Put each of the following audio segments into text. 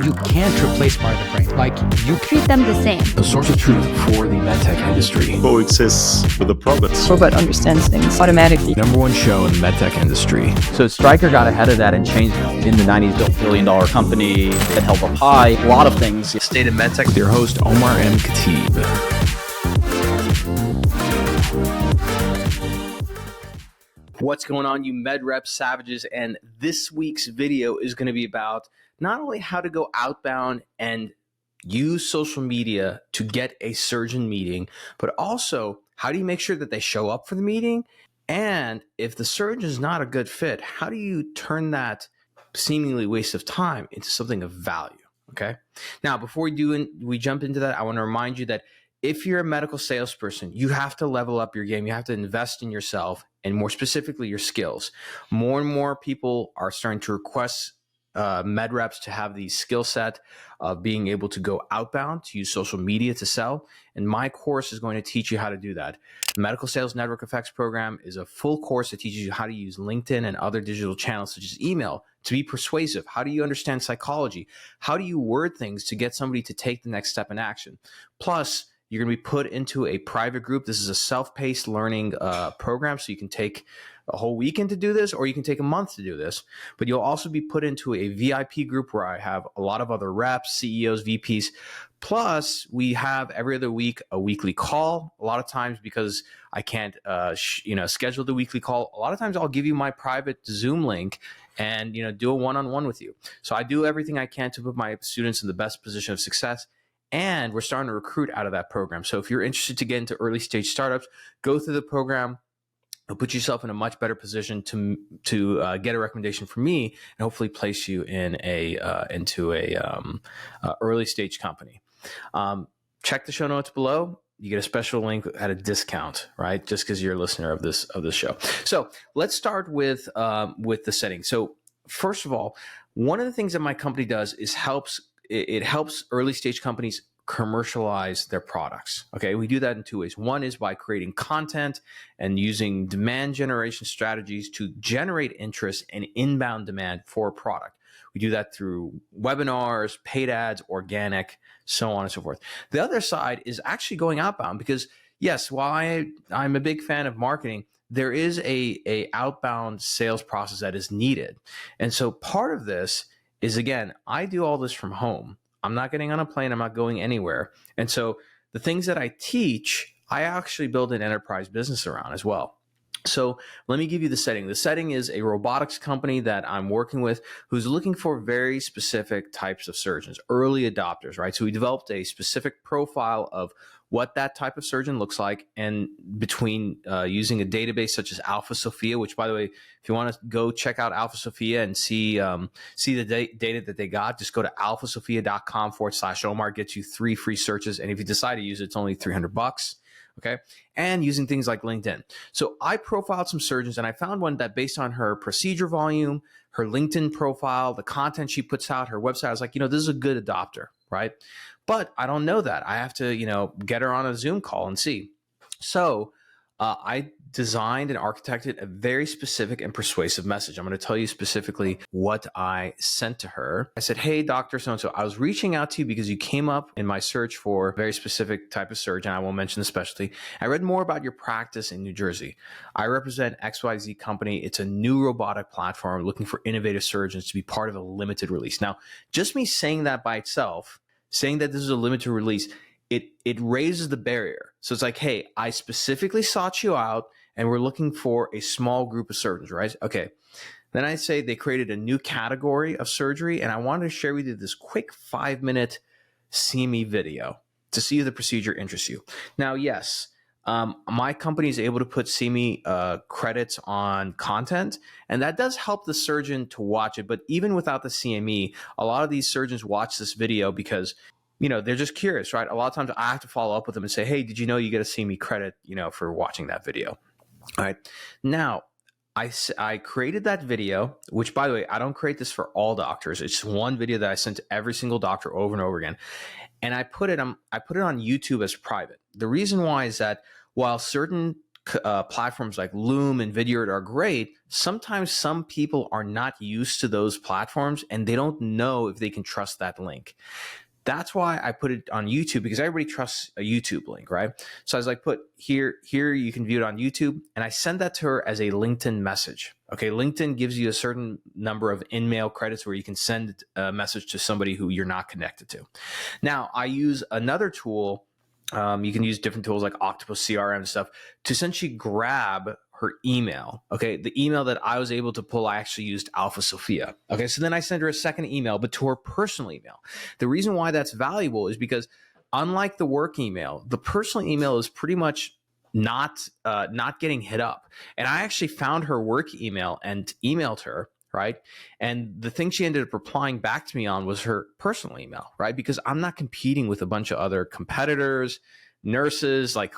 You can't replace part of the brain. Like, you treat them the same. A source of truth for the MedTech industry. Coexists with the prophets. Robot understands things automatically. Number one show in the MedTech industry. So Stryker got ahead of that and changed in the 90s, built $1 billion company that held up high, a lot of things. Stayed in MedTech with your host, Omar and Khateeb. What's going on, you MedRep savages? And this week's video is going to be about not only how to go outbound and use social media to get a surgeon meeting, but also how do you make sure that they show up for the meeting? And if the surgeon is not a good fit, how do you turn that seemingly waste of time into something of value? Okay. Now, before we jump into that, I want to remind you that if you're a medical salesperson, you have to level up your game. You have to invest in yourself and more specifically your skills. More and more people are starting to request med reps to have the skill set of being able to go outbound, to use social media to sell. And my course is going to teach you how to do that. The Medical Sales Network Effects program is a full course that teaches you how to use LinkedIn and other digital channels such as email to be persuasive. How do you understand psychology? How do you word things to get somebody to take the next step in action? Plus, you're going to be put into a private group. This is a self-paced learning program, so you can take a whole weekend to do this, or you can take a month to do this. But you'll also be put into a VIP group where I have a lot of other reps, CEOs, VPs. Plus, we have every other week a weekly call. A lot of times, because I can't schedule the weekly call, a lot of times I'll give you my private Zoom link and do a one-on-one with you. So I do everything I can to put my students in the best position of success. And we're starting to recruit out of that program. So if you're interested to get into early stage startups, go through the program. It'll put yourself in a much better position to get a recommendation from me and hopefully place you in into a early stage company. Check the show notes below. You get a special link at a discount, right? Just because you're a listener of this show. So let's start with the setting. So first of all, one of the things that my company does is helps early stage companies commercialize their products. Okay, we do that in two ways. One is by creating content and using demand generation strategies to generate interest and inbound demand for a product. We do that through webinars, paid ads, organic, so on and so forth. The other side is actually going outbound because, yes, while I'm a big fan of marketing, there is a outbound sales process that is needed. And so part of this is, again, I do all this from home. I'm not getting on a plane. I'm not going anywhere. And so the things that I teach, I actually build an enterprise business around as well. So let me give you the setting. The setting is a robotics company that I'm working with who's looking for very specific types of surgeons, early adopters, right? So we developed a specific profile of what that type of surgeon looks like, and between using a database such as Alpha Sophia, which, by the way, if you want to go check out Alpha Sophia and see the data that they got, just go to alphasophia.com/Omar, gets you 3 free searches. And if you decide to use it, it's only $300. Okay. And using things like LinkedIn. So I profiled some surgeons and I found one that, based on her procedure volume, her LinkedIn profile, the content she puts out, her website, I was like, this is a good adopter, right? But I don't know that. I have to, get her on a Zoom call and see. So I designed and architected a very specific and persuasive message. I'm going to tell you specifically what I sent to her. I said, "Hey, Dr. So-and-so, I was reaching out to you because you came up in my search for a very specific type of surgeon. I won't mention the specialty. I read more about your practice in New Jersey. I represent XYZ company. It's a new robotic platform looking for innovative surgeons to be part of a limited release." Now, just me saying that by itself, saying that this is a limited release, it raises the barrier. So it's like, hey, I specifically sought you out and we're looking for a small group of surgeons, right? Okay. Then I say they created a new category of surgery, and I wanted to share with you this quick 5-minute CME video to see if the procedure interests you. Now, yes, my company is able to put CME credits on content, and that does help the surgeon to watch it. But even without the CME, a lot of these surgeons watch this video because they're just curious, right? A lot of times I have to follow up with them and say, "Hey, did you know you get a CME credit, for watching that video?" All right. Now, I created that video, which, by the way, I don't create this for all doctors. It's one video that I sent to every single doctor over and over again. And I put it on YouTube as private. The reason why is that while certain platforms like Loom and Vidyard are great, sometimes some people are not used to those platforms and they don't know if they can trust that link. That's why I put it on YouTube, because everybody trusts a YouTube link, right? So I was like, put here, you can view it on YouTube. And I send that to her as a LinkedIn message. Okay, LinkedIn gives you a certain number of in-mail credits where you can send a message to somebody who you're not connected to. Now, I use another tool. You can use different tools like Octopus CRM and stuff to essentially grab her email. Okay, the email that I was able to pull, I actually used Alpha Sophia. Okay, so then I send her a second email, but to her personal email. The reason why that's valuable is because unlike the work email, the personal email is pretty much not getting hit up. And I actually found her work email and emailed her, right? And the thing she ended up replying back to me on was her personal email, right? Because I'm not competing with a bunch of other competitors, nurses, like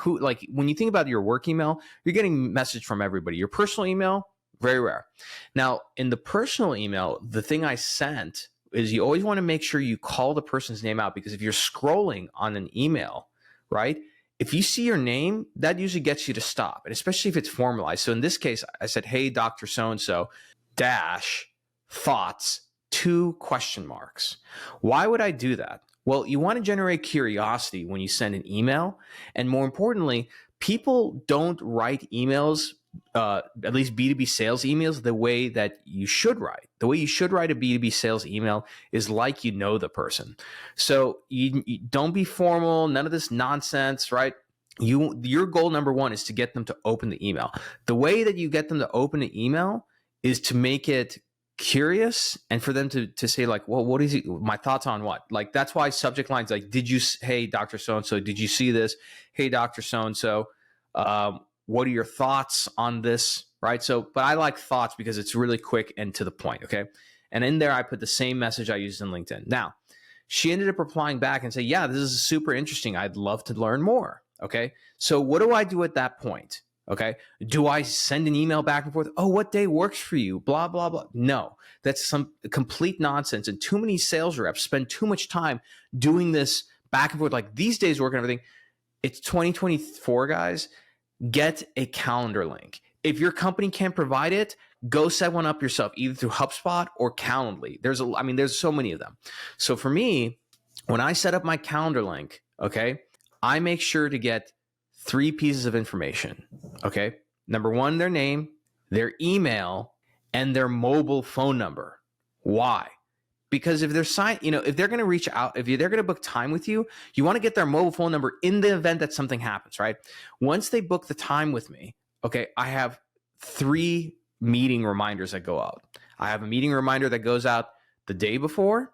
when you think about your work email, you're getting message from everybody. Your personal email, very rare. Now, in the personal email, the thing I sent is you always want to make sure you call the person's name out, because if you're scrolling on an email, right, if you see your name, that usually gets you to stop, and especially if it's formalized. So in this case, I said, hey, Dr. So-and-so, dash, thoughts, 2 question marks. Why would I do that? Well, you want to generate curiosity when you send an email. And more importantly, people don't write emails, at least B2B sales emails, the way that you should write. The way you should write a B2B sales email is like you know the person. So you don't be formal, none of this nonsense, right? Your goal number 1 is to get them to open the email. The way that you get them to open the email is to make it curious and for them to say like, well, what is it? My thoughts on what? Like, that's why subject lines like, hey, Dr. So-and-so, did you see this? Hey, Dr. So-and-so, what are your thoughts on this? Right. So, but I like thoughts because it's really quick and to the point. Okay. And in there, I put the same message I used in LinkedIn. Now, she ended up replying back and say, yeah, this is super interesting. I'd love to learn more. Okay. So what do I do at that point? Okay. Do I send an email back and forth? Oh, what day works for you? Blah, blah, blah. No, that's some complete nonsense. And too many sales reps spend too much time doing this back and forth. Like these days work and everything. It's 2024, guys. Get a calendar link. If your company can't provide it, go set one up yourself, either through HubSpot or Calendly. There's so many of them. So for me, when I set up my calendar link, okay, I make sure to get 3 pieces of information. Okay. Number 1, their name, their email, and their mobile phone number. Why? Because if if they're going to reach out, if they're going to book time with you, you want to get their mobile phone number in the event that something happens, right? Once they book the time with me, okay, I have 3 meeting reminders that go out. I have a meeting reminder that goes out the day before,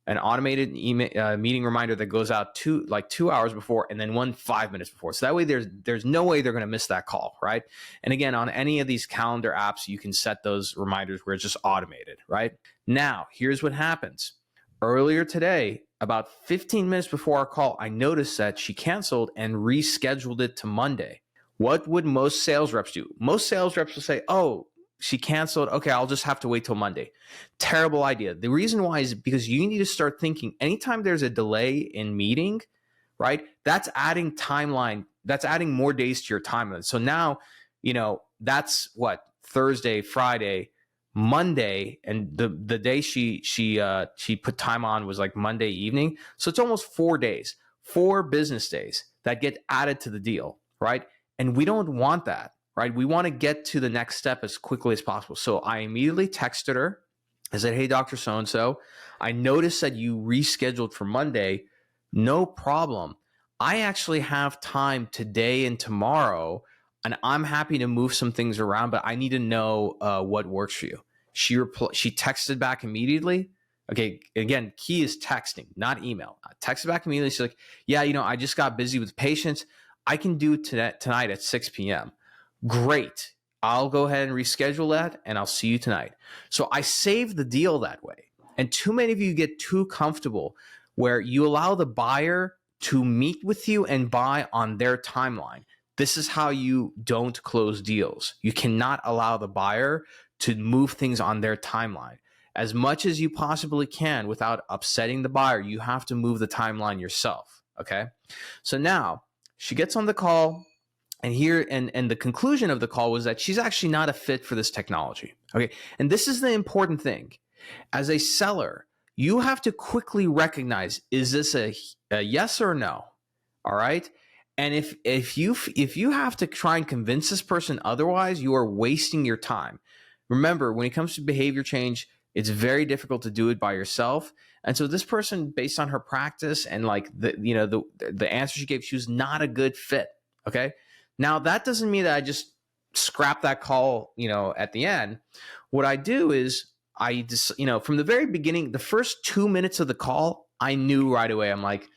an automated email meeting reminder that goes out 2 hours before, and then 1 5 minutes before. So that way there's no way they're going to miss that call, right? And again, on any of these calendar apps, you can set those reminders where it's just automated, right? Now, here's what happens. Earlier today, about 15 minutes before our call, I noticed that she canceled and rescheduled it to Monday. What would most sales reps do? Most sales reps will say, oh, she canceled. Okay, I'll just have to wait till Monday. Terrible idea. The reason why is because you need to start thinking anytime there's a delay in meeting, right? That's adding timeline. That's adding more days to your timeline. So now, that's what, Thursday, Friday, Monday, and the day she put time on was like Monday evening. So it's almost 4 days, 4 business days that get added to the deal, right? And we don't want that. Right? We want to get to the next step as quickly as possible. So I immediately texted her. I said, hey, Dr. So-and-so, I noticed that you rescheduled for Monday. No problem. I actually have time today and tomorrow, and I'm happy to move some things around, but I need to know what works for you. She texted back immediately. Okay, again, key is texting, not email. I texted back immediately. She's like, yeah, I just got busy with patients. I can do tonight at 6 p.m. Great. I'll go ahead and reschedule that, and I'll see you tonight. So I saved the deal that way. And too many of you get too comfortable where you allow the buyer to meet with you and buy on their timeline. This is how you don't close deals. You cannot allow the buyer to move things on their timeline. As much as you possibly can without upsetting the buyer, you have to move the timeline yourself. Okay. So now she gets on the call. And the conclusion of the call was that she's actually not a fit for this technology. Okay. And this is the important thing. As a seller, you have to quickly recognize, is this a yes or no? All right. And if you have to try and convince this person otherwise, you are wasting your time. Remember, when it comes to behavior change, it's very difficult to do it by yourself. And so this person, based on her practice and like the answer she gave, she was not a good fit. Okay. Now that doesn't mean that I just scrap that call, at the end. What I do is I just, from the very beginning, the first 2 minutes of the call, I knew right away. I'm like,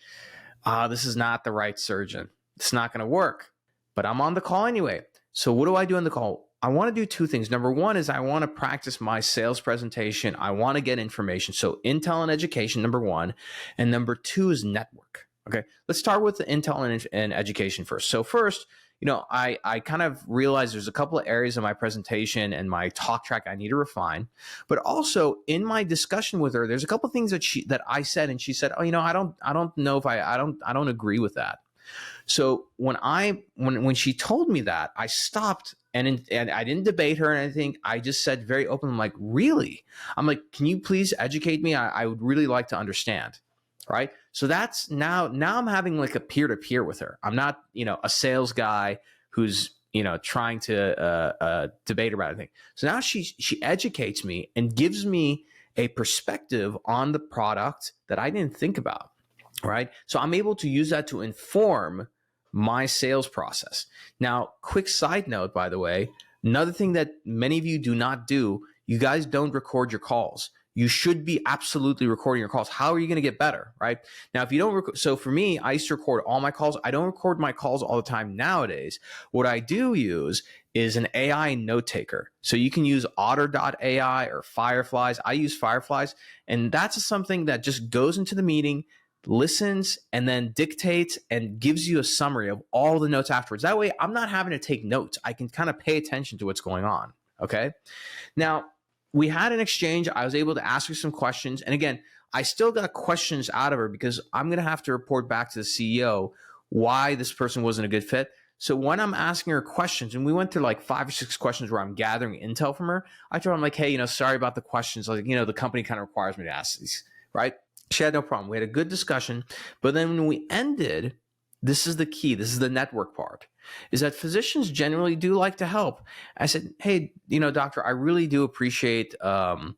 this is not the right surgeon. It's not going to work, but I'm on the call anyway. So what do I do on the call? I want to do two things. Number one is I want to practice my sales presentation. I want to get information. So intel and education, number one. And number two is network. Okay. Let's start with the intel and education first. So first, I kind of realized there's a couple of areas of my presentation and my talk track I need to refine, but also in my discussion with her, there's a couple of things that I said, and she said, "Oh, I don't know if I don't agree with that." So when she told me that, I stopped and I didn't debate her or anything. I just said very open, I'm like, "Really?" I'm like, "Can you please educate me? I would really like to understand." Right. So that's now I'm having like a peer-to-peer with her. I'm not, a sales guy who's, trying to debate about anything. So now she educates me and gives me a perspective on the product that I didn't think about. Right. So I'm able to use that to inform my sales process. Now, quick side note, by the way, another thing that many of you do not do, you guys don't record your calls. You should be absolutely recording your calls. How are you going to get better, right? Now, if you don't so for me, I used to record all my calls. I don't record my calls all the time nowadays. What I do use is an AI note taker. So you can use Otter.ai or Fireflies. I use Fireflies, and that's something that just goes into the meeting, listens, and then dictates and gives you a summary of all the notes afterwards. That way, I'm not having to take notes. I can kind of pay attention to what's going on, okay? Now, we had an exchange. I was able to ask her some questions. And again, I still got questions out of her because I'm going to have to report back to the CEO why this person wasn't a good fit. So when I'm asking her questions, and we went through like 5 or 6 questions where I'm gathering intel from her, I told her, I'm like, "Hey, sorry about the questions. Like, the company kind of requires me to ask these," right? She had no problem. We had a good discussion. But then when we ended, this is the key. This is the network part, is that physicians generally do like to help. I said, "Hey, doctor, I really do appreciate, I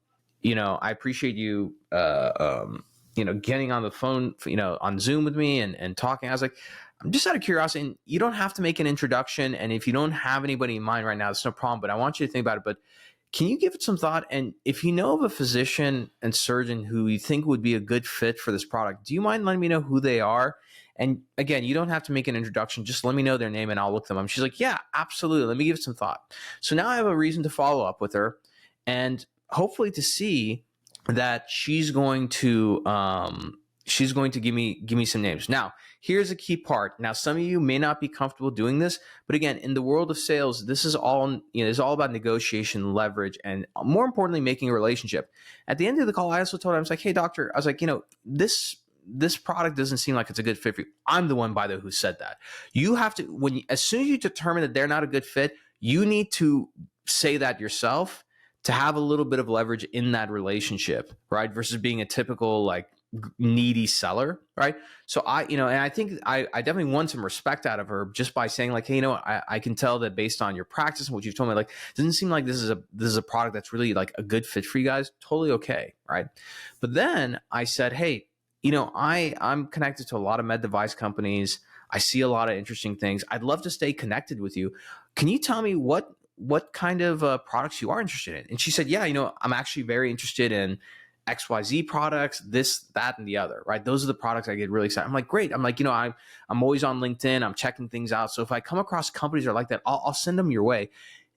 appreciate you, getting on the phone, on Zoom with me and talking." I was like, "I'm just out of curiosity, and you don't have to make an introduction. And if you don't have anybody in mind right now, it's no problem, but I want you to think about it. But can you give it some thought? And if you know of a physician and surgeon who you think would be a good fit for this product, do you mind letting me know who they are? And again, you don't have to make an introduction. Just let me know their name and I'll look them up." She's like, "Yeah, absolutely. Let me give it some thought." So now I have a reason to follow up with her and hopefully to see that she's going to give me some names. Now, here's a key part. Now, some of you may not be comfortable doing this, but again, in the world of sales, this is all, it's all about negotiation, leverage, and more importantly, making a relationship. At the end of the call, I also told her, I was like, "Hey, doctor," I was like, this product doesn't seem like it's a good fit for you. I'm the one, by the way, who said that. You have to, as soon as you determine that they're not a good fit, you need to say that yourself to have a little bit of leverage in that relationship, right? Versus being a typical like needy seller, right? So and I think I definitely won some respect out of her just by saying like, "Hey, I can tell that based on your practice and what you've told me, like, it doesn't seem like this is a product that's really like a good fit for you guys." Totally okay, right? But then I said, "Hey, I'm connected to a lot of med device companies. I see a lot of interesting things. I'd love to stay connected with you. Can you tell me what kind of products you are interested in?" And she said, "Yeah, I'm actually very interested in XYZ products, this, that, and the other, right? Those are the products I get really excited." I'm like, "Great." I'm like, I'm always on LinkedIn. I'm checking things out. So if I come across companies that are like that, I'll send them your way.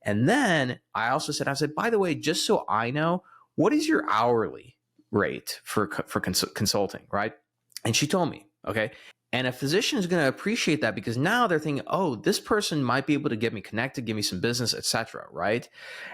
And then I also said, "By the way, just so I know, what is your hourly rate for consulting," right? And she told me, okay. And a physician is going to appreciate that because now they're thinking, "Oh, this person might be able to get me connected, give me some business, etc." Right?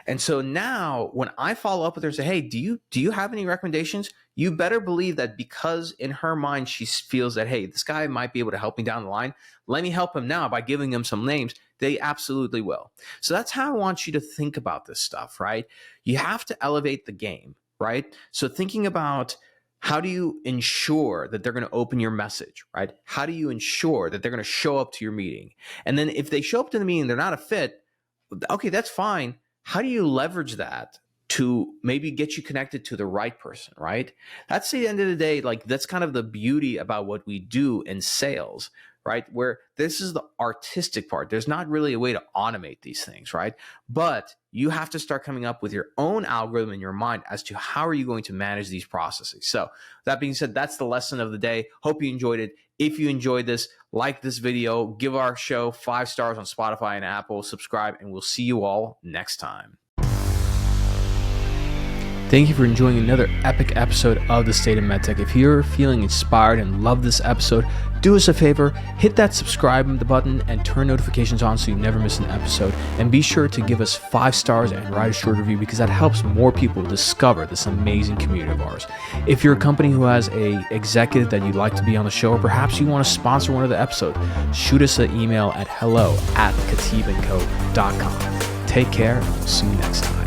And so now when I follow up with her and say, "Hey, do you have any recommendations?" You better believe that because in her mind she feels that, "Hey, this guy might be able to help me down the line. Let me help him now by giving him some names." They absolutely will. So that's how I want you to think about this stuff, right? You have to elevate the game, right? So thinking about how do you ensure that they're going to open your message, right? How do you ensure that they're going to show up to your meeting? And then if they show up to the meeting, they're not a fit, okay, that's fine. How do you leverage that to maybe get you connected to the right person, right? That's the end of the day, like that's kind of the beauty about what we do in sales, right? Where this is the artistic part. There's not really a way to automate these things, right? But you have to start coming up with your own algorithm in your mind as to how are you going to manage these processes. So that being said, that's the lesson of the day. Hope you enjoyed it. If you enjoyed this, like this video, give our show 5 stars on Spotify and Apple, subscribe, and we'll see you all next time. Thank you for enjoying another epic episode of The State of MedTech. If you're feeling inspired and love this episode, do us a favor, hit that subscribe button and turn notifications on so you never miss an episode. And be sure to give us 5 stars and write a short review because that helps more people discover this amazing community of ours. If you're a company who has an executive that you'd like to be on the show, or perhaps you want to sponsor one of the episodes, shoot us an email at hello@khateebandco.com. Take care, and we'll see you next time.